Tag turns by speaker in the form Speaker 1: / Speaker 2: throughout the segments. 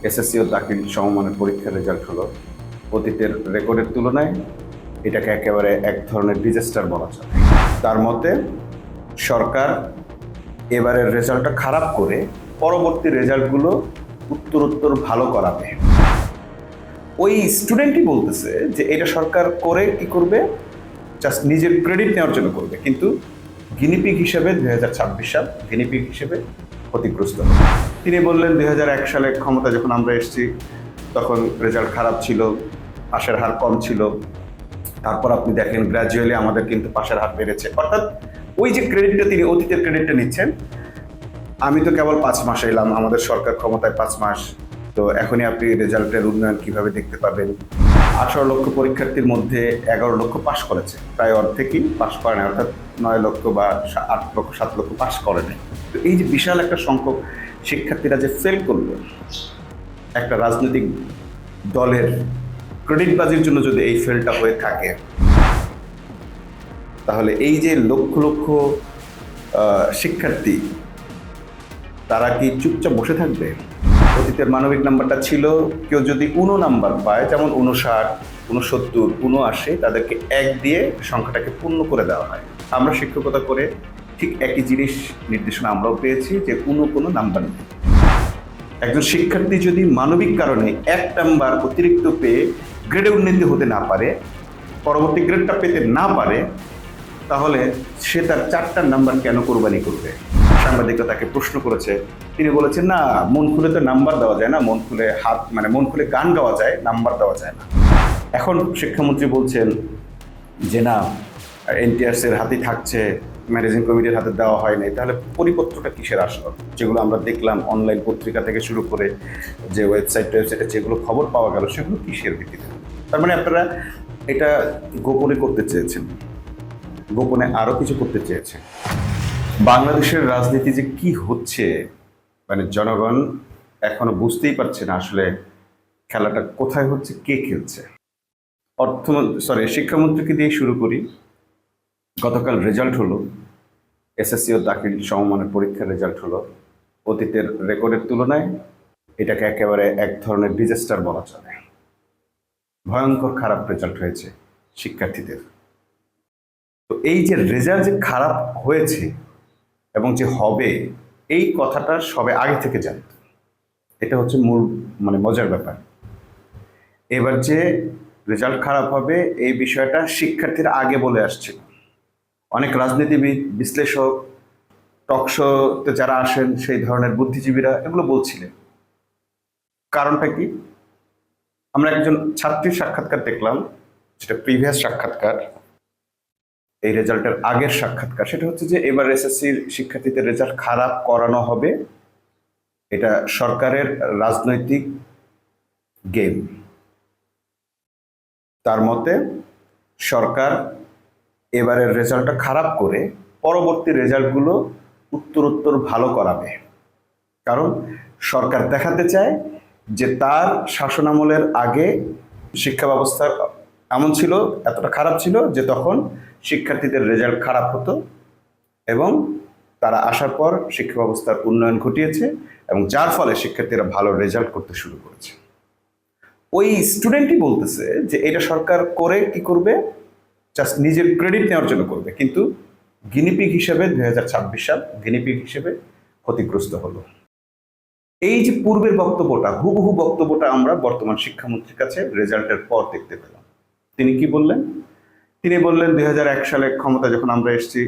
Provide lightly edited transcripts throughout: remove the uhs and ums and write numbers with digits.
Speaker 1: SSC ও দাখিল সমমানের পরীক্ষার রেজাল্ট হলো অতীতের রেকর্ডের তুলনায় এটাকে একেবারে এক ধরনের ডিজাস্টার বলা চলে। তার মতে সরকার এবারের রেজাল্টটা খারাপ করে পরবর্তী রেজাল্টগুলো উত্তরোত্তর ভালো করাবে। ওই স্টুডেন্টই বলতেছে যে এটা সরকার করে কি করবে, জাস্ট নিজের ক্রেডিট নেওয়ার জন্য করবে, কিন্তু গিনিপিগ হিসেবে 2026 সাল গিনিপিগ হিসেবে ক্ষতিগ্রস্ত হবে। তিনি বললেন 2001 সালে ক্ষমতা যখন আমরা এসেছি তখন রেজাল্ট খারাপ ছিল, পাশের হার কম ছিল, তারপর আপনি দেখেন গ্র্যাজুয়ালি আমাদের কিন্তু পাশের হার বেড়েছে। অর্থাৎ ওই যে ক্রেডিটটা তিনি অতীতের ক্রেডিটটা নিচ্ছেন, আমি তো কেবল 5 মাস এলাম, আমাদের সরকার ক্ষমতায় 5 মাস, তো এখনই আপনি রেজাল্টের উন্নয়ন কিভাবে দেখতে পাবেন। 18 লক্ষ পরীক্ষার্থীর মধ্যে 11 লক্ষ পাশ করেছে, প্রায় অর্ধেকই পাশ করে না, অর্থাৎ 9 লক্ষ বা 8 লক্ষ 7 লক্ষ পাশ করে নাই। তো এই যে বিশাল একটা সংখ্যক শিক্ষার্থীরা যে ফেল করলো, একটা রাজনৈতিক দলের ক্রেডিটবাজির জন্য যদি এই ফেলটা হয়ে থাকে, তাহলে এই যে লক্ষ লক্ষ শিক্ষার্থী তারা কি চুপচাপ বসে থাকবে? অতীতের মানবিক নাম্বারটা ছিল, কেউ যদি 19 নাম্বার পায়, যেমন 59, 69, 79, তাদেরকে 1 দিয়ে সংখ্যাটাকে পূর্ণ করে দেওয়া হয়। আমরা শিক্ষকতা করে ঠিক একই জিনিস নির্দেশনা আমরাও পেয়েছি যে কোনো নাম্বার নেই। একজন শিক্ষার্থী যদি মানবিক কারণে 1 নাম্বার অতিরিক্ত পেয়ে গ্রেডে উন্নতি হতে না পারে, পরবর্তী গ্রেডটা পেতে না পারে, তাহলে সে তার 4টা নাম্বার কেন কোরবানি করবে? সাংবাদিকরা তাকে প্রশ্ন করেছে, তিনি বলেছেন না, মন খুলে তো নাম্বার দেওয়া যায় না, মন খুলে গান গাওয়া যায়, নাম্বার দেওয়া যায় না। এখন শিক্ষামন্ত্রী বলছেন যে না, এনটিআরস এর হাতেই থাকছে, ম্যানেজিং কমিটির হাতে দেওয়া হয় নাই। তাহলে পরিপত্রটা কিসের আসলো? যেগুলো আমরা দেখলাম অনলাইন পত্রিকা থেকে শুরু করে যে ওয়েবসাইটে যেগুলো খবর পাওয়া গেল, সেগুলো কিসের ভিত্তিতে? তার মানে আপনারা এটা গোপনে করতে চেয়েছেন, গোপনে আরো কিছু করতে চেয়েছে। বাংলাদেশের রাজনীতি যে কি হচ্ছে, মানে জনগণ এখনো বুঝতেই পারছে না আসলে খেলাটা কোথায় হচ্ছে, কে খেলছে। শিক্ষামন্ত্রীকে দিয়ে শুরু করি। গতকাল রেজাল্ট হলো, এসএসসি ও দাখিল সমমানের পরীক্ষার রেজাল্ট হলো অতীতের রেকর্ডের তুলনায় এটাকে একেবারে এক ধরনের ডিজাস্টার বলা চলে। ভয়ঙ্কর খারাপ রেজাল্ট হয়েছে শিক্ষার্থীদের। তো এই যে রেজাল্ট যে খারাপ হয়েছে এবং যে হবে, এই কথাটা সবে আগে থেকে জানত। এটা হচ্ছে মূল মজার ব্যাপার। এবার যে রেজাল্ট খারাপ হবে এই বিষয়টা শিক্ষার্থীরা আগে বলে আসছিল। অনেক রাজনীতিবিদ, বিশ্লেষক, টকশোতে যারা আসেন সেই ধরনের বুদ্ধিজীবীরা এগুলো বলছিলেন। কারণটা কি? আমরা একজন ছাত্রীর সাক্ষাৎকার দেখলাম, যেটা প্রিভিয়াস সাক্ষাৎকার, এই রেজাল্টের আগের সাক্ষাৎকার। সেটা হচ্ছে যে এবার এসএসসির শিক্ষার্থীদের রেজাল্ট খারাপ করানো হবে, এটা সরকারের রাজনৈতিক গেম। তার মতে সরকার এবারের রেজাল্টটা খারাপ করে পরবর্তী রেজাল্টগুলো উত্তরোত্তর ভালো করাবে। কারণ সরকার দেখাতে চায় যে তার শাসনামলের আগে শিক্ষা ব্যবস্থা এমন ছিল, এতটা খারাপ ছিল যে তখন শিক্ষার্থীদের রেজাল্ট খারাপ হতো এবং তারা আসার পর শিক্ষা ব্যবস্থার উন্নয়ন ঘটিয়েছে এবং যার ফলে শিক্ষার্থীরা ভালো রেজাল্ট করতে শুরু করেছে। ওই স্টুডেন্টই বলতেছে যে এটা সরকার করে কি করবে, জাস্ট নিজের ক্রেডিট নেওয়ার জন্য করবে, কিন্তু গিনিপিগ হিসেবে 2026 সাল গিনিপিগ হিসেবে ক্ষতিগ্রস্ত হলো। এই যে পূর্বের বক্তব্যটা, হুবহু বক্তব্যটা আমরা বর্তমান শিক্ষামন্ত্রীর কাছে রেজাল্টের পর দেখতে পেলাম। তিনি কি বললেন? তিনি বললেন 2001 সালে ক্ষমতা যখন আমরা এসেছি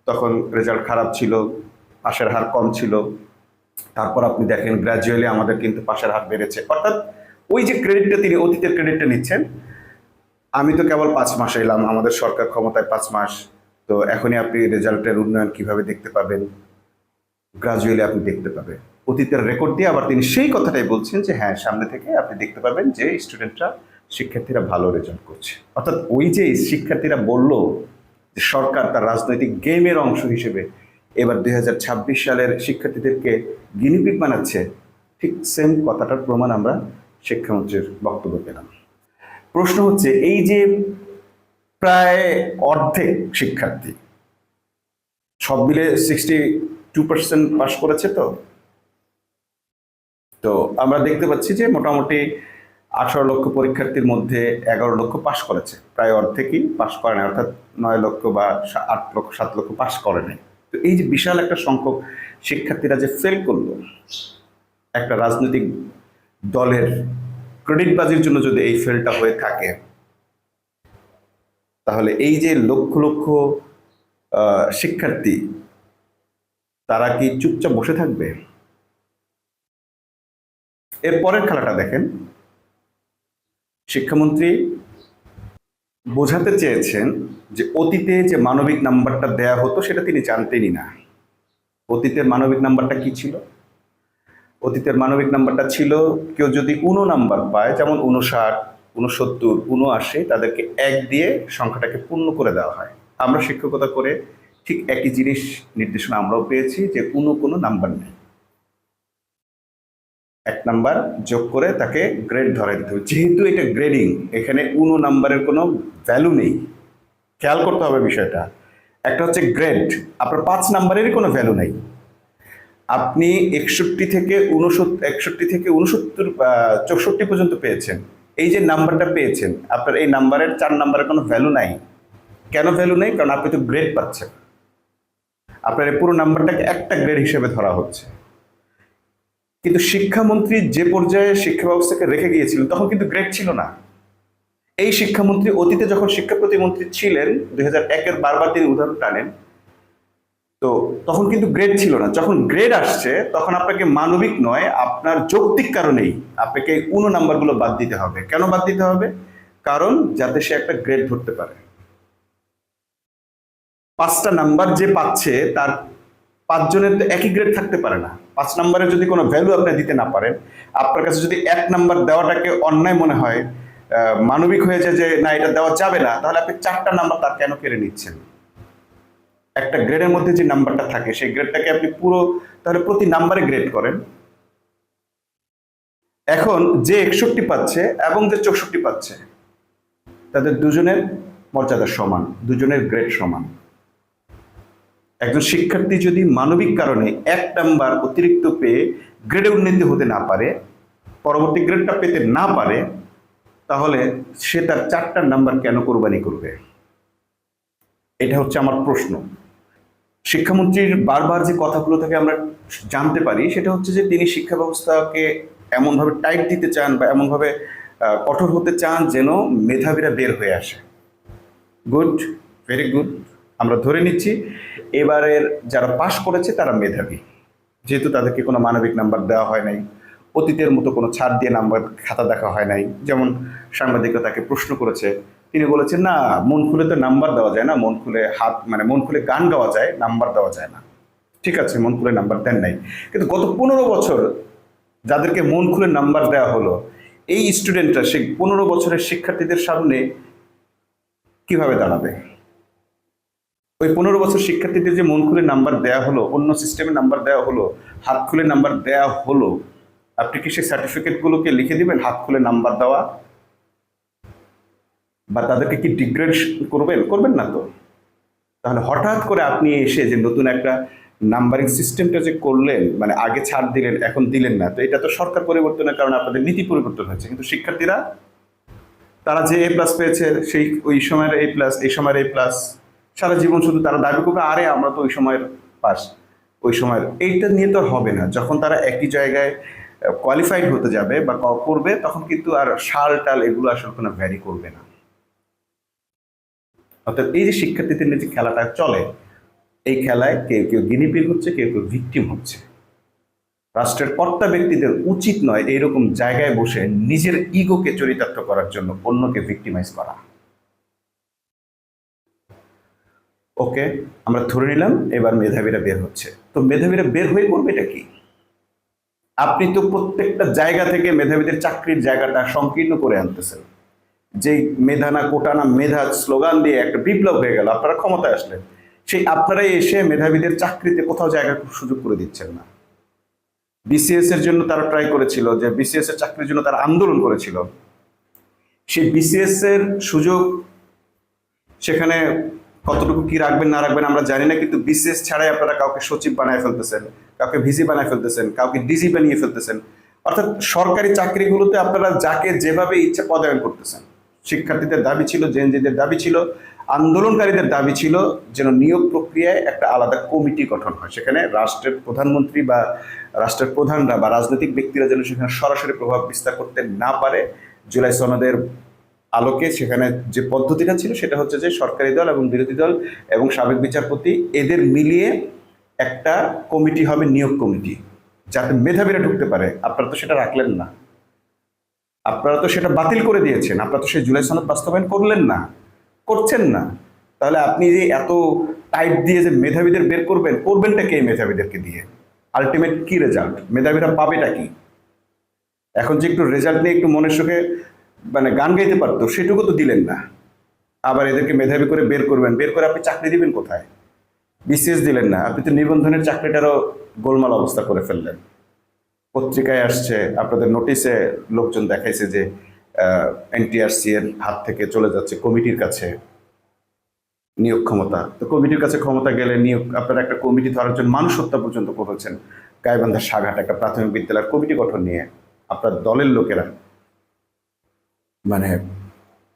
Speaker 1: তখন রেজাল্ট খারাপ ছিল, পাশের হার কম ছিল, তারপর আপনি দেখেন গ্র্যাজুয়ালি আমাদের কিন্তু পাশের হার বেড়েছে। অর্থাৎ ওই যে ক্রেডিটটা তিনি অতীতের ক্রেডিটটা নিচ্ছেন, আমি তো কেবল 5 মাস এলাম, আমাদের সরকার ক্ষমতায় 5 মাস, তো এখনই আপনি রেজাল্টের উন্নয়ন কিভাবে দেখতে পাবেন, গ্রাজুয়ালি আপনি দেখতে পাবেন। অতীতের রেকর্ড দিয়ে আবার তিনি সেই কথাটাই বলছেন যে হ্যাঁ, সামনে থেকে আপনি দেখতে পাবেন যে স্টুডেন্টরা, শিক্ষার্থীরা ভালো রেজাল্ট করছে। অর্থাৎ ওই যে শিক্ষার্থীরা বলল যে সরকার তার রাজনৈতিক গেমের অংশ হিসেবে এবার 2026 সালের শিক্ষার্থীদেরকে গিনিপিগ বানাচ্ছে, ঠিক সেম কথাটার প্রমাণ আমরা শিক্ষামন্ত্রীর বক্তব্য পেলাম। প্রশ্ন হচ্ছে, এই যে প্রায় অর্ধেক শিক্ষার্থী, সব মিলে 62% পাস করেছে, তো তো আমরা দেখতে পাচ্ছি যে মোটামুটি 18 লক্ষ পরীক্ষার্থীর মধ্যে 11 লক্ষ পাশ করেছে, প্রায় অর্ধেকই পাশ করে নাই, অর্থাৎ 9 লক্ষ বা 8 লক্ষ 7 লক্ষ পাশ করে নাই। তো এই যে বিশাল একটা সংখ্যক শিক্ষার্থীরা যে ফেল করলো, একটা রাজনৈতিক দলের ক্রেডিটবাজির জন্য যদি এই ফেলটা হয়ে থাকে, তাহলে এই যে লক্ষ লক্ষ শিক্ষার্থী, তারা কি চুপচাপ বসে থাকবে? এর পরের খেলাটা দেখেন। শিক্ষামন্ত্রী বোঝাতে চেয়েছেন যে অতীতে যে মানবিক নাম্বারটা দেয়া হতো সেটা তিনি জানতেনই না। অতীতের মানবিক নাম্বারটা কি ছিল? অতীতের মানবিক নাম্বারটা ছিল, কেউ যদি 19 নাম্বার পায়, যেমন 59, 69, 79, তাদেরকে 1 দিয়ে সংখ্যাটাকে পূর্ণ করে দেওয়া হয়। আমরা শিক্ষকতা করে ঠিক একই জিনিস নির্দেশনা আমরাও পেয়েছি, যে কোনো নাম্বার নেই, 1 নাম্বার যোগ করে তাকে গ্রেড ধরে দিতে হবে। যেহেতু এটা গ্রেডিং, এখানে 19 নাম্বারের কোনো ভ্যালু নেই। খেয়াল করতে হবে বিষয়টা। একটা হচ্ছে গ্রেড, আপনার 5 নাম্বারেরই কোনো ভ্যালু নেই। আপনি 61 থেকে 69 64 পর্যন্ত পেয়েছেন, এই যে নাম্বারটা পেয়েছেন, আপনার এই নাম্বারের 4 নাম্বারের কোনো ভ্যালু নাই। কেন ভ্যালু নেই? কারণ আপনি তো গ্রেড পাচ্ছেন, আপনার এই পুরো নাম্বারটাকে একটা গ্রেড হিসেবে ধরা হচ্ছে। কিন্তু শিক্ষামন্ত্রী যে পর্যায়ে শিক্ষা ব্যবস্থাকে রেখে গিয়েছিলেন, তখন কিন্তু গ্রেড ছিল না। এই শিক্ষামন্ত্রী অতীতে যখন শিক্ষা প্রতিমন্ত্রী ছিলেন, 2001-এর বারবার তিনি উদাহরণ টানেন, তো তখন কিন্তু গ্রেড ছিল না। যখন গ্রেড আসছে, তখন আপনাকে মানবিক নয়, আপনার যৌক্তিক কারণেই আপনাকে 19 নাম্বারগুলো বাদ দিতে হবে। কেন বাদ দিতে হবে? কারণ যাতে সে একটা গ্রেড ধরতে পারে। 5টা নাম্বার যে পাচ্ছে, তার 5 জনের তো একই গ্রেড থাকতে পারে না। 5 নাম্বারের যদি কোনো ভ্যালু আপনি দিতে না পারেন, আপনার কাছে যদি 1 নাম্বার দেওয়াটাকে অন্যায় মনে হয়, মানবিক হয়ে যায় যে না এটা দেওয়া যাবে না, তাহলে আপনি 4টা নাম্বার তার কেন কেড়ে নিচ্ছেন? একটা গ্রেডের মধ্যে যে নাম্বারটা থাকে, সেই গ্রেডটাকে আপনি পুরো, তাহলে প্রতি নাম্বারে গ্রেড করেন। এখন যে 61 পাচ্ছে এবং যে 64 পাচ্ছে, তাদের দুজনের মর্যাদা সমান, দুজনের গ্রেড সমান। একজন শিক্ষার্থী যদি মানবিক কারণে 1 নাম্বার অতিরিক্ত পেয়ে গ্রেডে উন্নীত হতে না পারে, পরবর্তী গ্রেডটা পেতে না পারে, তাহলে সে তার 4টা নাম্বার কেন কোরবানি করবে? এটা হচ্ছে আমার প্রশ্ন। শিক্ষামন্ত্রীর বারবার যে কথাগুলো থেকে আমরা জানতে পারি, সেটা হচ্ছে যে তিনি শিক্ষা ব্যবস্থাকে এমনভাবে টাইট দিতে চান বা এমনভাবে কঠোর হতে চান যেন মেধাবীরা বের হয়ে আসে। Good, very good. আমরা ধরে নিচ্ছি এবারের যারা পাশ করেছে তারা মেধাবী, যেহেতু তাদেরকে কোনো মানবিক নাম্বার দেওয়া হয় নাই, অতীতের মতো কোনো ছাড় দিয়ে নাম্বার খাতা দেখা হয় নাই। যেমন সাংবাদিকরা তাকে প্রশ্ন করেছে, তিনি বলেছেন না, মন খুলে তো নাম্বার দেওয়া যায় না, মন খুলে মন খুলে গান গাওয়া যায়, নাম্বার দেওয়া যায় না। ঠিক আছে, মন খুলে নাম্বার দেন নাই, কিন্তু গত 15 বছর যাদেরকে মন খুলে নাম্বার দেওয়া হলো, এই স্টুডেন্টরা সেই 15 বছরের শিক্ষার্থীদের সামনে কিভাবে দাঁড়াবে? ওই 15 বছর শিক্ষার্থীদের যে মন খুলে নাম্বার দেওয়া হলো, অন্য সিস্টেমে নাম্বার দেওয়া হলো, হাত খুলে নাম্বার দেওয়া হলো, আপনি কি সেই সার্টিফিকেটগুলোকে লিখে দিবেন হাত খুলে নাম্বার দেওয়া? বা তাদেরকে কি ডিগ্রেড করবেন না তো। তাহলে হঠাৎ করে আপনি এসে যে নতুন একটা নাম্বারিং সিস্টেমটা যে করলেন, মানে আগে ছাড় দিলেন এখন দিলেন না, তো এটা তো সরকার পরিবর্তনের কারণে আপনাদের নীতি পরিবর্তন হয়েছে। কিন্তু শিক্ষার্থীরা, তারা যে A+ পেয়েছে, সেই ওই সময়ের A+, এই সময়ের A+, সারা জীবন শুধু তারা দাবি করবে আরে আমরা তো ওই সময়ের পাস, ওই সময়ের। এইটা নিয়ে তো আর হবে না। যখন তারা একই জায়গায় কোয়ালিফাইড হতে যাবে বা করবে, তখন কিন্তু আর সাল টাল এগুলো আসলে কোনো ভ্যারি করবে না। অর্থাৎ এই যে শিক্ষার্থীদের নিয়ে যে খেলাটা চলে, এই খেলায় কেউ কেউ গিনিপিগ হচ্ছে, কেউ কেউ ভিকটিম হচ্ছে। রাষ্ট্রের কর্তা ব্যক্তিদের উচিত নয় এইরকম জায়গায় বসে নিজের ইগোকে চরিতার্থ করার জন্য অন্যকে ভিকটিমাইজ করা। ওকে, আমরা ধরে নিলাম এবার মেধাবীরা বের হচ্ছে। তো মেধাবীরা বের হয়ে করবে এটা কি? আপনি তো প্রত্যেকটা জায়গা থেকে মেধাবীদের চাকরির জায়গাটা সংকীর্ণ করে আনতেছেন। যেই মেধা না কোটা না মেধা স্লোগান দিয়ে একটা বিপ্লব হয়ে গেল, আপনারা ক্ষমতায় আসলেন, সেই আপনারাই এসে মেধাবীদের চাকরিতে কোথাও জায়গা সুযোগ করে দিচ্ছেন না। BCS এর জন্য তারা ট্রাই করেছিল, যে BCS এর চাকরির জন্য তারা আন্দোলন করেছিল, সেই BCS এর সুযোগ সেখানে কতটুকু কি রাখবেন না রাখবেন আমরা জানি না, কিন্তু BCS ছাড়াই আপনারা কাউকে সচিব বানায় ফেলতেছেন, কাউকে ভিসি বানায় ফেলতেছেন, কাউকে ডিজি বানিয়ে ফেলতেছেন। অর্থাৎ সরকারি চাকরিগুলোতে আপনারা যাকে যেভাবে ইচ্ছা পদায়ন করতেছেন। শিক্ষার্থীদের দাবি ছিল, জেনজিদের দাবি ছিল, আন্দোলনকারীদের দাবি ছিল যেন নিয়োগ প্রক্রিয়ায় একটা আলাদা কমিটি গঠন হয়, সেখানে রাষ্ট্রের প্রধানমন্ত্রী বা রাষ্ট্রের প্রধানরা বা রাজনৈতিক ব্যক্তিরা যেন সেখানে সরাসরি প্রভাব বিস্তার করতে না পারে। জুলাই সনদের আলোকে সেখানে যে পদ্ধতিটা ছিল সেটা হচ্ছে যে সরকারি দল এবং বিরোধী দল এবং সাবেক বিচারপতি এদের মিলিয়ে একটা কমিটি হবে, নিয়োগ কমিটি, যাতে মেধাবীরা ঢুকতে পারে। আপনারা তো সেটা রাখলেন না, আপনারা তো সেটা বাতিল করে দিয়েছেন, আপনারা তো সেই জুলাই সনদ বাস্তবায়ন করলেন না, করছেন না। তাহলে আপনি যে এত টাইট দিয়ে যে মেধাবীদের বের করবেন, করবেনটা কে মেধাবীদেরকে দিয়ে? আলটিমেট কি রেজাল্ট? মেধাবীরা পাবেটা কি? এখন যে একটু রেজাল্ট নিয়ে একটু মনের সুখে মানে গান গাইতে পারতো, সেটুকু তো দিলেন না। আবার এদেরকে মেধাবী করে বের করবেন, বের করে আপনি চাকরি দিবেন কোথায়? বিসিএস দিলেন না, আপনি তো নিবন্ধনের চাকরিটারও গোলমাল অবস্থা করে ফেললেন। পত্রিকায় আসছে, আপনাদের নোটিশে লোকজন দেখাইছে যে এনটিআরসি এর হাত থেকে চলে যাচ্ছে কমিটির কাছে নিয়োগ ক্ষমতা। তো কমিটির কাছে ক্ষমতা গেলে নিয়োগ, আপনারা একটা কমিটি ধরার জন্য মানুষ হত্যা পর্যন্ত করেছেন। গাইবান্ধার সাঘাট একটা প্রাথমিক বিদ্যালয়ের কমিটি গঠন নিয়ে আপনার দলের লোকেরা মানে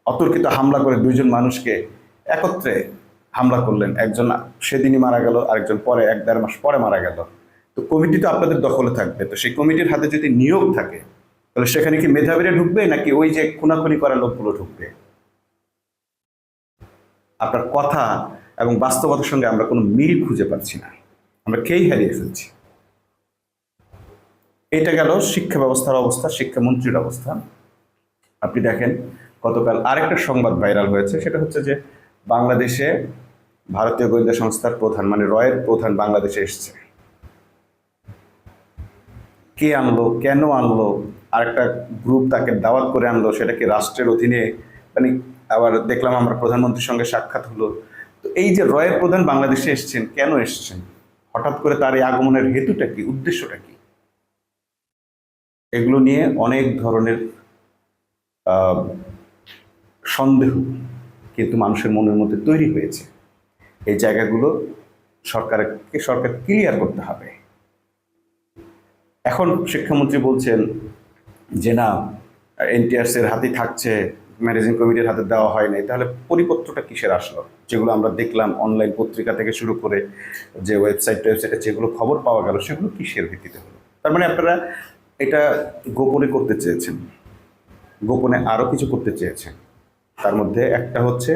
Speaker 1: অতর্কিত হামলা করে দুইজন মানুষকে একত্রে হামলা করলেন। একজন সেদিনই মারা গেল, আরেকজন পরে 1-1.5 মাস পরে মারা গেল। তো কমিটি তো আপনাদের দখলে থাকবে, তো সেই কমিটির হাতে যদি নিয়োগ থাকে তাহলে সেখানে কি মেধাবীরা ঢুকবে নাকি ওই যে খুনাখুনি করা লোকগুলো ঢুকবে? আপনার কথা এবং বাস্তবতার সঙ্গে আমরা কোনো মিল খুঁজে পাচ্ছি না, আমরা খেই হারিয়ে ফেলছি। এটা গেল শিক্ষা ব্যবস্থার অবস্থা, শিক্ষামন্ত্রীর অবস্থা। আপনি দেখেন গতকাল আরেকটা সংবাদ ভাইরাল হয়েছে, সেটা হচ্ছে যে বাংলাদেশে ভারতীয় গোয়েন্দা সংস্থার প্রধান মানে রয়ের প্রধান বাংলাদেশে এসছে। কে আনলো, কেন আনলো, আরেকটা গ্রুপ তাকে দাওয়াত করে আনলো, সেটা কি রাষ্ট্রের অধীনে? মানে আবার দেখলাম আমরা প্রধানমন্ত্রীর সঙ্গে সাক্ষাৎ হলো। তো এই যে রয়ের প্রধান বাংলাদেশে এসছেন, কেন এসছেন? হঠাৎ করে তার এই আগমনের হেতুটা কি, উদ্দেশ্যটা কি? এগুলো নিয়ে অনেক ধরনের সন্দেহ কিন্তু মানুষের মনের মধ্যে তৈরি হয়েছে। এই জায়গাগুলো সরকার ক্লিয়ার করতে হবে। এখন শিক্ষামন্ত্রী বলছেন যে না, এনটিআরসি এর হাতেই থাকছে, ম্যানেজিং কমিটির হাতে দেওয়া হয় নাই। তাহলে পরিপত্রটা কিসের আসলো? যেগুলো আমরা দেখলাম অনলাইন পত্রিকা থেকে শুরু করে যে ওয়েবসাইটে যেগুলো খবর পাওয়া গেল, সেগুলো কিসের ভিত্তিতে হলো? তার মানে আপনারা এটা গোপনে করতে চেয়েছেন, গোপনে আরো কিছু করতে চেয়েছেন। তার মধ্যে একটা হচ্ছে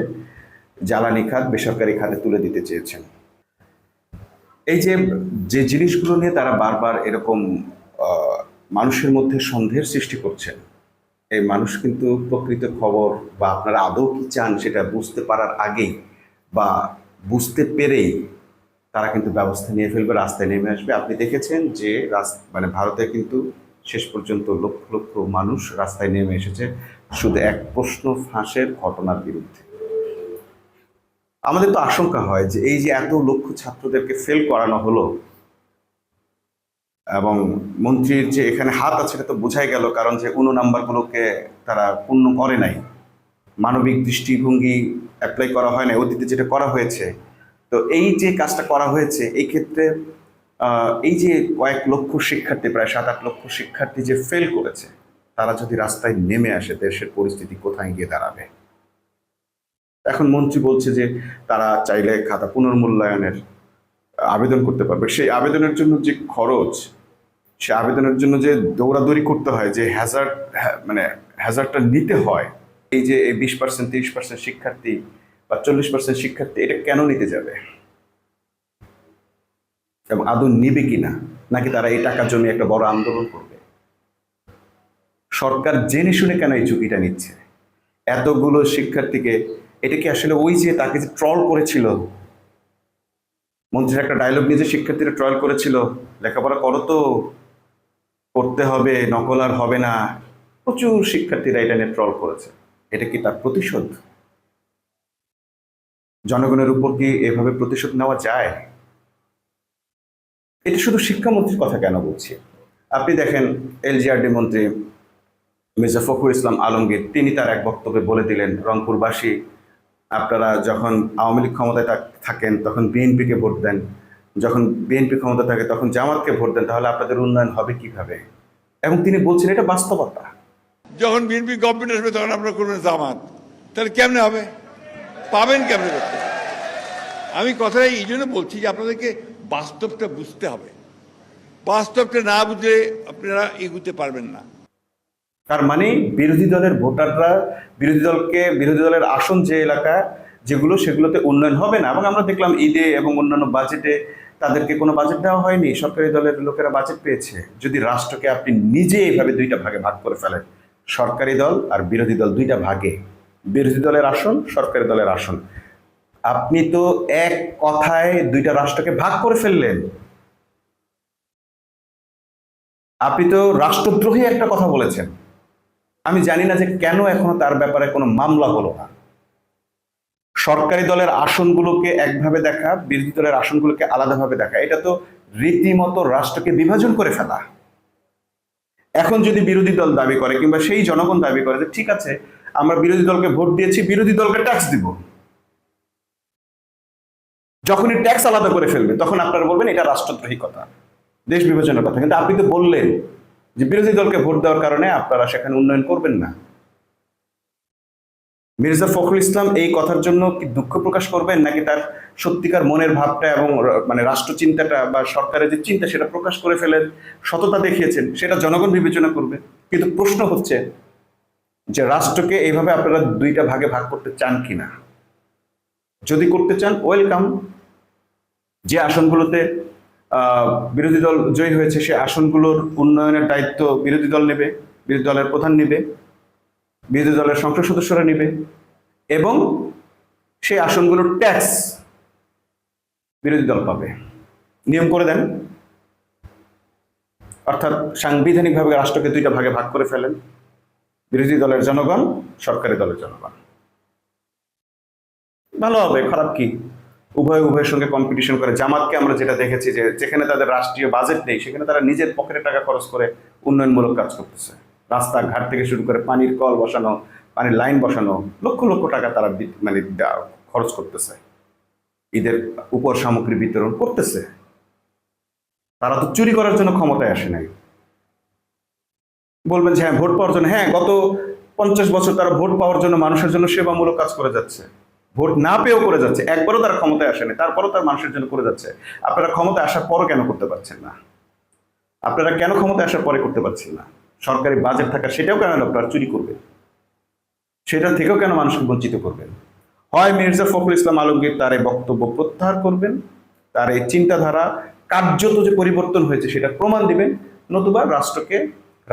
Speaker 1: জ্বালানি খাত বেসরকারি খাতে তুলে দিতে চেয়েছেন। এই যে যে জিনিসগুলো নিয়ে তারা বারবার এরকম মানুষের মধ্যে সন্দেহের সৃষ্টি করছেন, এই মানুষ কিন্তু প্রকৃত খবর বা আপনারা আদৌ কি চান সেটা বুঝতে পারার আগেই বা বুঝতে পেরেই তারা কিন্তু ব্যবস্থা নিয়ে ফেলবে, রাস্তায় নেমে আসবে। আপনি দেখেছেন যে মানে ভারতে কিন্তু শেষ পর্যন্ত লক্ষ লক্ষ মানুষ রাস্তায় নেমে এসেছে শুধু এক প্রশ্ন ফাঁসের ঘটনার বিরুদ্ধে। আমাদের তো আশঙ্কা হয় যে এই যে এত লক্ষ ছাত্রদেরকে ফেল করানো হলো এবং মন্ত্রীর যে এখানে হাত আছে এটা তো বোঝাই গেল, কারণ যে 19 নাম্বারগুলোকে তারা পূর্ণ করে নাই, মানবিক দৃষ্টিভঙ্গি অ্যাপ্লাই করা হয় না অতীতে যেটা করা হয়েছে। তো এই যে কাজটা করা হয়েছে এই ক্ষেত্রে এই যে কয়েক লক্ষ শিক্ষার্থী, প্রায় 7-8 লক্ষ শিক্ষার্থী যে ফেল করেছে, তারা যদি রাস্তায় নেমে আসে দেশের পরিস্থিতি কোথায় গিয়ে দাঁড়াবে? এখন মন্ত্রী বলছে যে তারা চাইলে খাতা পুনর্মূল্যায়নের আবেদন করতে পারবে। সেই আবেদনের জন্য যে খরচ, সে আবেদনের জন্য যে দৌড়াদৌড়ি করতে হয়, যে হ্যাজার্ডটা নিতে হয়, এই যে 20%, 30% শিক্ষার্থী বা 40% শিক্ষার্থী এটা কেন নিতে যাবে এবং আদৌ নিবে কিনা, নাকি তারা এই টাকার জন্য একটা বড় আন্দোলন করবে? সরকার জেনে শুনে কেন এই ঝুঁকিটা নিচ্ছে এতগুলো শিক্ষার্থীকে? এটা কি আসলে ওই যে তাকে যে ট্রল করেছিল মন্ত্রীর একটা ডায়লগ নিয়ে যে শিক্ষার্থীরা ট্রল করেছিল, লেখাপড়া করো তো, করতে হবে, নকল আর হবে না, প্রচুর শিক্ষার্থীরা এটা নিয়ে ট্রল করেছে। এটা কি তার প্রতিশোধ? জনগণের উপর কি এভাবে প্রতিশোধ নেওয়া যায়? এটা শুধু শিক্ষামন্ত্রীর কথা কেন বলছি, আপনি দেখেন এলজিআরডি মন্ত্রী মির্জা ফখরুল ইসলাম আলমগীর, তিনি তার এক বক্তব্যে বলে দিলেন, রংপুরবাসী আপনারা যখন আওয়ামী লীগ ক্ষমতায় থাকেন তখন বিএনপিকে ভোট দেন, যখন বিএনপি ক্ষমতা থাকে তখন জামাতকে ভোট দেন, তাহলে আপনাদের উন্নয়ন হবে কিভাবে? এবং তিনি বলছেন এটা বাস্তবতা।
Speaker 2: যখন বিএনপি গভর্নমেন্ট আসবে তখন আপনারা করবেন জামাত, তাহলে কেমনে হবে? পাবেন কেমনে করতে? আমি কথাটা এই জন্য বলছি যে আপনাদেরকে বাস্তবটা বুঝতে হবে। বাস্তবটা না বুঝলে আপনারা এগুতে পারবেন না।
Speaker 1: তার মানে বিরোধী দলের ভোটাররা বিরোধী দলের আসন যে এলাকা যেগুলো, সেগুলোতে উন্নয়ন হবে না। এবং আমরা দেখলাম ঈদে এবং অন্যান্য বাজেটে তাদেরকে কোনো বাজেট দেওয়া হয়নি, সরকারি দলের লোকেরা বাজেট পেয়েছে। যদি রাষ্ট্রকে আপনি নিজে এইভাবে দুইটা ভাগে ভাগ করে ফেলেন, সরকারি দল আর বিরোধী দল দুইটা ভাগে, বিরোধী দলের আসন, সরকারি দলের আসন, আপনি তো এক কথায় দুইটা রাষ্ট্রকে ভাগ করে ফেললেন। আপনি তো রাষ্ট্রদ্রোহী একটা কথা বলেছেন। আমি জানি না যে কেন এখনো তার ব্যাপারে কোনো মামলা হলো না। সরকারি দলের আসনগুলোকে একভাবে দেখা, বিরোধী দলের আসনগুলোকে আলাদাভাবে দেখা, এটা তো রীতিমতো রাষ্ট্রকে বিভাজন করে ফেলা। এখন যদি বিরোধী দল দাবি করে কিংবা সেই জনগণ দাবি করে যে ঠিক আছে আমরা বিরোধী দলকে ভোট দিয়েছি, বিরোধী দলকে ট্যাক্স দিব, যখনই ট্যাক্স আলাদা করে ফেলবে তখন আপনারা বলবেন এটা রাষ্ট্রদ্রোহী কথা, দেশ বিভাজনের কথা। কিন্তু আপনি তো বললেন যে বিরোধী দলকে ভোট দেওয়ার কারণে আপনারা সেখানে উন্নয়ন করবেন না। মির্জা ফখরুল ইসলাম এই কথার জন্য কি দুঃখ প্রকাশ করবেন, নাকি তার সত্যিকার মনের ভাবটা এবং মানে রাষ্ট্র চিন্তাটা বা সরকারের যে চিন্তা সেটা প্রকাশ করে ফেলেন, সততা দেখিয়েছেন, সেটা জনগণ বিবেচনা করবে। কিন্তু প্রশ্ন হচ্ছে যে রাষ্ট্রকে এইভাবে আপনারা দুইটা ভাগে ভাগ করতে চান কিনা। যদি করতে চান ওয়েলকাম। যে আসনগুলোতে বিরোধী দল জয়ী হয়েছে সে আসনগুলোর উন্নয়নের দায়িত্ব বিরোধী দল নেবে, বিরোধী দলের প্রধান নেবে, বিরোধী দলের সংসদ সদস্যরা নেবে, এবং সেই আসনগুলোর ট্যাক্স বিরোধী দল পাবে। নিয়ম করে দেন, অর্থাৎ সাংবিধানিকভাবে রাষ্ট্রকে দুইটা ভাগে ভাগ করে ফেলেন, বিরোধী দলের জনগণ, সরকারি দলের জনগণ। ভালো হবে, খারাপ কি? উভয়ের সঙ্গে কম্পিটিশন করে। জামাতকে আমরা যেটা দেখেছি যে যেখানে তাদের রাষ্ট্রীয় বাজেট নেই সেখানে তারা নিজের পকেটে টাকা খরচ করে উন্নয়নমূলক কাজ করতেছে। রাস্তাঘাট থেকে শুরু করে পানির কল বসানো, পানির লাইন বসানো, লক্ষ লক্ষ টাকা তারা মানে খরচ করতেছে, ঈদের উপর সামগ্রী বিতরণ করতেছে। তারা তো চুরি করার জন্য ক্ষমতায় আসে নাই। বলবেন যে হ্যাঁ ভোট পাওয়ার জন্য, হ্যাঁ গত 50 বছর তারা ভোট পাওয়ার জন্য মানুষের জন্য সেবামূলক কাজ করে যাচ্ছে, ভোট না পেয়েও করে যাচ্ছে, একবারও তারা ক্ষমতায় আসেনি, তারপরও তার মানুষের জন্য করে যাচ্ছে। আপনারা ক্ষমতায় আসার পরও কেন করতে পারছেন না? আপনারা কেন ক্ষমতায় আসার পরে করতে পারছেন না? সরকারি বাজেট থাকা সেটাও কেন আপনারা চুরি করবেন? সেটা থেকেও কেন মানুষকে বঞ্চিত করবেন? হয় মির্জা ফখরুল ইসলাম আলমগীর তার এই বক্তব্য প্রত্যাহার করবেন, তার এই চিন্তাধারা কার্যত যে পরিবর্তন হয়েছে সেটা প্রমাণ দিবেন, নতুবা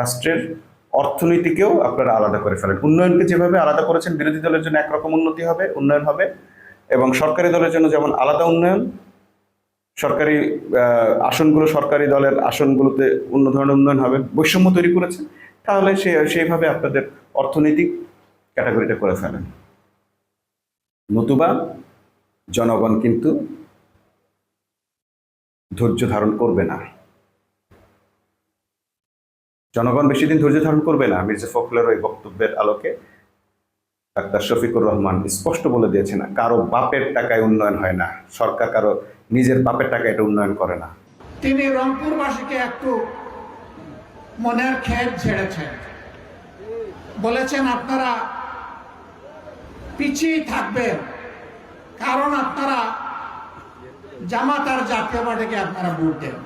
Speaker 1: রাষ্ট্রের অর্থনীতিকেও আপনারা আলাদা করে ফেলেন। উন্নয়নকে যেভাবে আলাদা করেছেন, বিরোধী দলের জন্য একরকম উন্নয়ন হবে, এবং সরকারি দলের জন্য যেমন আলাদা উন্নয়ন, সরকারি সরকারি দলের আসনগুলোতে অন্য ধরনের উন্নয়ন হবে, বৈষম্য তৈরি করেছেন, তাহলে সেইভাবে আপনাদের অর্থনৈতিক ক্যাটাগরিটা করে ফেলেন। নতুবা জনগণ কিন্তু ধৈর্য ধারণ করবে না। জনগণ বেশি দিন ধৈর্য ধারণ করবে না। মির্জা ফখরুলের ওই বক্তব্যের আলোকে ডাক্তার শফিকুর রহমান স্পষ্ট বলে দিয়েছেন, কারো বাপের টাকায় উন্নয়ন হয় না, সরকার কারো নিজের বাপের টাকায় এটা উন্নয়ন করে না।
Speaker 3: তিনি রংপুরবাসীকে একটু মনের খেদ ঝেড়েছেন, বলেছেন আপনারা পিছিয়ে থাকবেন কারণ আপনারা জামাত আর জাতীয় পার্টিকে আপনারা ভোট দেন।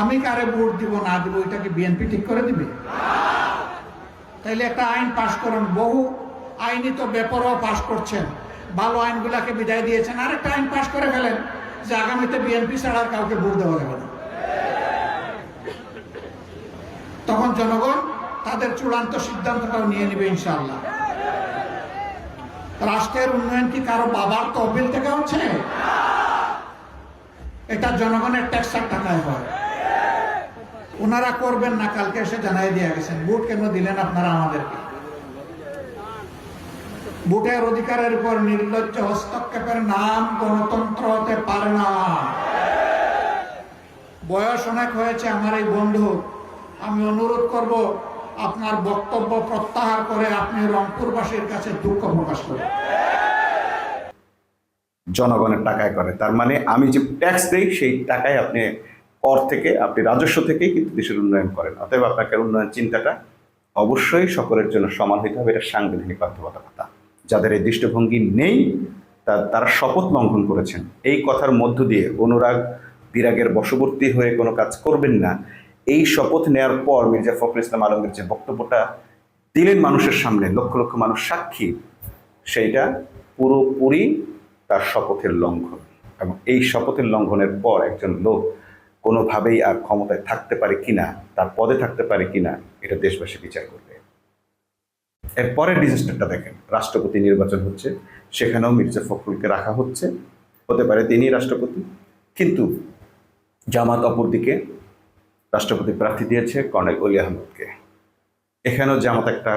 Speaker 3: আমি কারে ভোট দিব না দিব এটা কি বিএনপি ঠিক করে দিবে? তাইলে একটা আইন পাশ করুন। বহু আইনই তো বেপরোয়া পাশ করছেন, ভালো আইনগুলাকে বিদায় দিয়েছেন। আরেকটা আইন পাশ করে ফেলেন যে আগামীতে বিএনপি ছাড়া আর কাউকে ভোট দেওয়া যাবে না। তখন জনগণ তাদের চূড়ান্ত সিদ্ধান্তটাও নিয়ে নেবে ইনশাআল্লাহ। রাষ্ট্রের উন্নয়ন কি কারো বাবার তহবিল থেকে হচ্ছে? এটা জনগণের ট্যাক্সের টাকায় হয়। ওনারা করবেন না, কালকে এসে জানাই দিয়ে গেছেন। ভোট কেন দিলেন আপনারা আমাদেরকে? ভোটের অধিকারের উপর নির্লজ্জ হস্তক্ষেপের নাম গণতন্ত্র হতে পারে না। বয়স অনেক হয়েছে আমার এই বন্ধু, আমি অনুরোধ করব আপনার বক্তব্য প্রত্যাহার করে আপনি রংপুরবাসীর কাছে দুঃখ প্রকাশ করেন।
Speaker 1: জনগণের টাকায় করে, তার মানে আমি যে ট্যাক্স দেই সেই টাকায় আপনি পর থেকে আপনি রাজস্ব থেকেই কিন্তু দেশের উন্নয়ন করেন। অতএব আপনাকে উন্নয়ন চিন্তাটা অবশ্যই সকলের জন্য সমান হইতে হবে, এটা সাংবিধানিক বাধ্যবাধকতা। যাদের এই দৃষ্টিভঙ্গি নেই তারা শপথ লঙ্ঘন করেছেন। এই কথার মধ্য দিয়ে অনুরাগ বিরাগের বশবর্তী হয়ে কোনো কাজ করবেন না। এই শপথ নেওয়ার পর মির্জা ফখরুল ইসলাম আলমগীর যে বক্তব্যটা দিলেন মানুষের সামনে, লক্ষ লক্ষ মানুষ সাক্ষী, সেইটা পুরোপুরি তার শপথের লঙ্ঘন। এবং এই শপথের লঙ্ঘনের পর একজন লোক কোনোভাবেই আর ক্ষমতায় থাকতে পারে কিনা, তার পদে থাকতে পারে কিনা, এটা দেশবাসী বিচার করবে। এরপরের ডিজাস্টারটা দেখেন, রাষ্ট্রপতি নির্বাচন হচ্ছে, সেখানেও মির্জা ফখরুলকে রাখা হচ্ছে, হতে পারে তিনি রাষ্ট্রপতি, কিন্তু জামাত অপরদিকে রাষ্ট্রপতি প্রার্থী দিয়েছে কর্নেল অলি আহমদকে। এখানেও জামাত একটা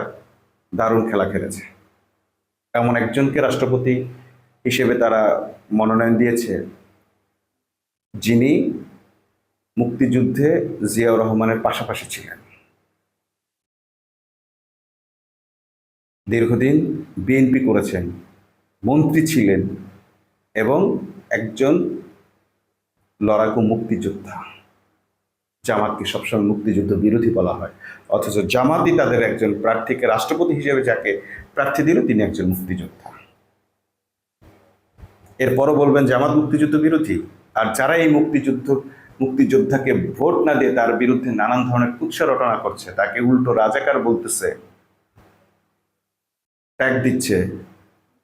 Speaker 1: দারুণ খেলা খেলেছে। এমন একজনকে রাষ্ট্রপতি হিসেবে তারা মনোনয়ন দিয়েছে যিনি মুক্তিযুদ্ধে জিয়াউর রহমানের পাশাপাশি ছিলেন, দীর্ঘদিন বিএনপি করেছেন, মন্ত্রী ছিলেন এবং একজন লড়াকু মুক্তিযোদ্ধা। জামাতকে সবসময় মুক্তিযুদ্ধ বিরোধী বলা হয়, অথচ জামাতই তাদের একজন প্রার্থীকে রাষ্ট্রপতি হিসেবে যাকে প্রার্থী দিল তিনি একজন মুক্তিযোদ্ধা। এরপরও বলবেন জামাত মুক্তিযুদ্ধ বিরোধী। আর যারা এই মুক্তিযোদ্ধাকে ভোট না দিয়ে তার বিরুদ্ধে নানান ধরনের কুৎসা রটনা করছে, তাকে উল্টো রাজাকার বলতেছে, ট্যাগ দিচ্ছে,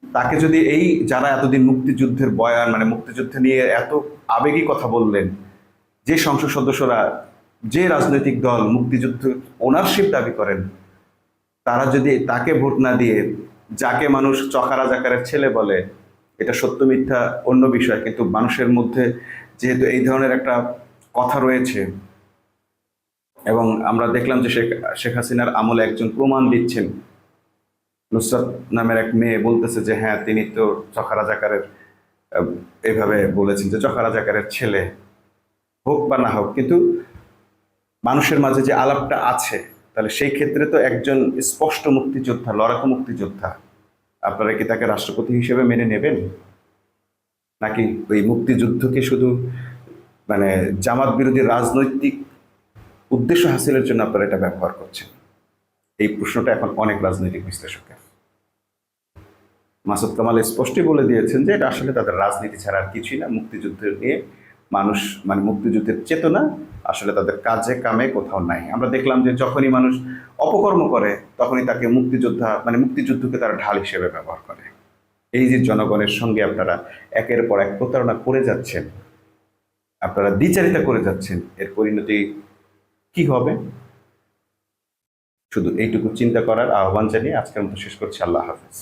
Speaker 1: তাকে যদি এই যারা এতদিন মুক্তিযুদ্ধের বয়ান মানে মুক্তিযুদ্ধ নিয়ে এত আবেগী কথা বললেন, যে সংসদ সদস্যরা যে রাজনৈতিক দল মুক্তিযুদ্ধ ওনারশিপ দাবি করেন, তারা যদি তাকে ভোট না দিয়ে যাকে মানুষ চকা রাজাকারের ছেলে বলে, এটা সত্য মিথ্যা অন্য বিষয়, কিন্তু মানুষের মধ্যে যেহেতু এই ধরনের একটা কথা রয়েছে, এবং আমরা দেখলাম যে শেখ হাসিনার আমলে একজন প্রমাণ দিচ্ছেন, নুসরাত নামের এক মেয়ে বলতেছে যে হ্যাঁ তিনি তো চকা রাজাকারের, এইভাবে বলেছেন যে চকা রাজাকারের ছেলে, হোক বা না হোক, কিন্তু মানুষের মাঝে যে আলাপটা আছে, তাহলে সেই ক্ষেত্রে তো একজন স্পষ্ট মুক্তিযোদ্ধা, লড়াকু মুক্তিযোদ্ধা, আপনারা কি তাকে রাষ্ট্রপতি হিসেবে মেনে নেবেন? নাকি ওই মুক্তিযুদ্ধকে শুধু মানে জামাত বিরোধী রাজনৈতিক উদ্দেশ্য হাসিলের জন্য আপনারা এটা ব্যবহার করছেন? এই প্রশ্নটা এখন অনেক রাজনৈতিক বিশ্লেষকের। মাসুদ কামাল স্পষ্টই বলে দিয়েছেন যে এটা আসলে তাদের রাজনীতি ছাড়া আর কিছুই না। মুক্তিযুদ্ধের নিয়ে মানুষ মানে মুক্তিযুদ্ধের চেতনা আসলে তাদের কাজে কামে কোথাও নাই। আমরা দেখলাম যে যখনই মানুষ অপকর্ম করে তখনই তাকে মুক্তিযোদ্ধা মানে মুক্তিযুদ্ধকে তারা ঢাল হিসেবে ব্যবহার করে। এই যে জনগণের সঙ্গে আপনারা একের পর এক প্রতারণা করে যাচ্ছেন, আপনারা দ্বিচারিতা করে যাচ্ছেন, এর পরিণতি কি হবে? শুধু এইটুকু চিন্তা করার আহ্বান জানিয়ে আজকের মতো শেষ করছি। আল্লাহ হাফেজ।